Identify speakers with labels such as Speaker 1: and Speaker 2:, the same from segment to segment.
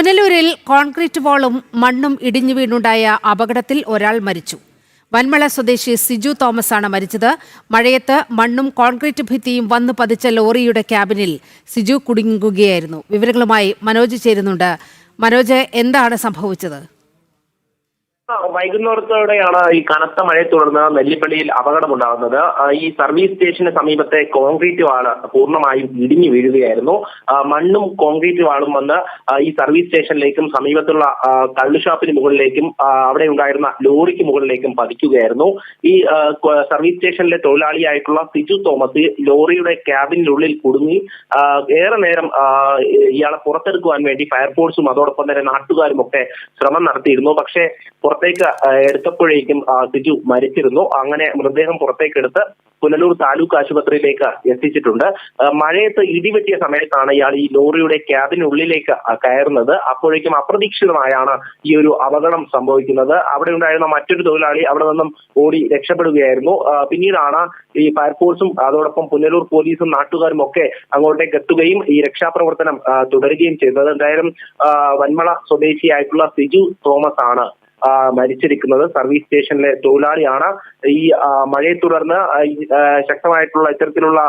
Speaker 1: പുനലൂരിൽ concrete വാളും മണ്ണും ഇടിഞ്ഞു വീണുണ്ടായ അപകടത്തിൽ ഒരാൾ മരിച്ചു. വന്മള സ്വദേശി സിജു തോമസാണ് മരിച്ചത്. മഴയത്ത് മണ്ണും കോൺക്രീറ്റ് ഭിത്തിയും വന്നു പതിച്ച ലോറിയുടെ ക്യാബിനിൽ സിജു കുടുങ്ങുകയായിരുന്നു. വിവരങ്ങളുമായി മനോജ് ചേരുന്നുണ്ട്. മനോജ്, എന്താണ് സംഭവിച്ചത്?
Speaker 2: വൈകുന്നേരത്തോടെയാണ് ഈ കനത്ത മഴയെ തുടർന്ന് നെല്ലിപ്പള്ളിയിൽ അപകടമുണ്ടാകുന്നത്. ഈ സർവീസ് സ്റ്റേഷന് സമീപത്തെ കോൺക്രീറ്റ് വാള് പൂർണ്ണമായും ഇടിഞ്ഞു വീഴുകയായിരുന്നു. മണ്ണും കോൺക്രീറ്റ് വാളും വന്ന് ഈ സർവീസ് സ്റ്റേഷനിലേക്കും സമീപത്തുള്ള കള്ളുഷാപ്പിന് മുകളിലേക്കും അവിടെ ഉണ്ടായിരുന്ന ലോറിക്ക് മുകളിലേക്കും പതിക്കുകയായിരുന്നു. ഈ സർവീസ് സ്റ്റേഷനിലെ തൊഴിലാളിയായിട്ടുള്ള സിജു തോമസ് ലോറിയുടെ ക്യാബിനുള്ളിൽ കുടുങ്ങി ഏറെ നേരം ഇയാളെ പുറത്തെടുക്കുവാൻ വേണ്ടി ഫയർഫോഴ്സും അതോടൊപ്പം തന്നെ നാട്ടുകാരും ഒക്കെ ശ്രമം നടത്തിയിരുന്നു. പക്ഷേ പുറത്തേക്ക് എടുത്തപ്പോഴേക്കും സിജു മരിച്ചിരുന്നു. അങ്ങനെ മൃതദേഹം പുറത്തേക്കെടുത്ത് പുനലൂർ താലൂക്ക് ആശുപത്രിയിലേക്ക് എത്തിച്ചിട്ടുണ്ട്. മഴയത്ത് ഇടിവെട്ടിയ സമയത്താണ് ഇയാൾ ഈ ലോറിയുടെ ക്യാബിനുള്ളിലേക്ക് കയറുന്നത്. അപ്പോഴേക്കും അപ്രതീക്ഷിതമായാണ് ഈ ഒരു അപകടം സംഭവിക്കുന്നത്. അവിടെ ഉണ്ടായിരുന്ന മറ്റൊരു തൊഴിലാളി അവിടെ നിന്നും ഓടി രക്ഷപ്പെടുകയായിരുന്നു. പിന്നീടാണ് ഈ ഫയർഫോഴ്സും അതോടൊപ്പം പുനലൂർ പോലീസും നാട്ടുകാരും ഒക്കെ അങ്ങോട്ടേക്ക് എത്തുകയും ഈ രക്ഷാപ്രവർത്തനം തുടരുകയും ചെയ്തത്. എന്തായാലും വന്മള സ്വദേശിയായിട്ടുള്ള സിജു തോമസ് ആണ് മരിച്ചിരിക്കുന്നത്. സർവീസ് സ്റ്റേഷനിലെ തൊഴിലാളിയാണ്. ഈ മഴയെ തുടർന്ന് ശക്തമായിട്ടുള്ള ഇത്തരത്തിലുള്ള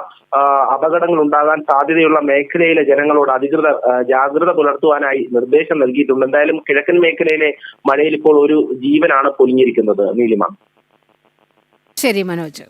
Speaker 2: അപകടങ്ങൾ ഉണ്ടാകാൻ സാധ്യതയുള്ള മേഖലയിലെ ജനങ്ങളോട് അധികൃതർ ജാഗ്രത പുലർത്തുവാനായി നിർദ്ദേശം നൽകിയിട്ടുണ്ട്. എന്തായാലും കിഴക്കൻ മേഖലയിലെ മഴയിൽ ഇപ്പോൾ ഒരു ജീവനാണ് പൊലിഞ്ഞിരിക്കുന്നത്. നീലിമ.
Speaker 1: ശരി മനോജ്.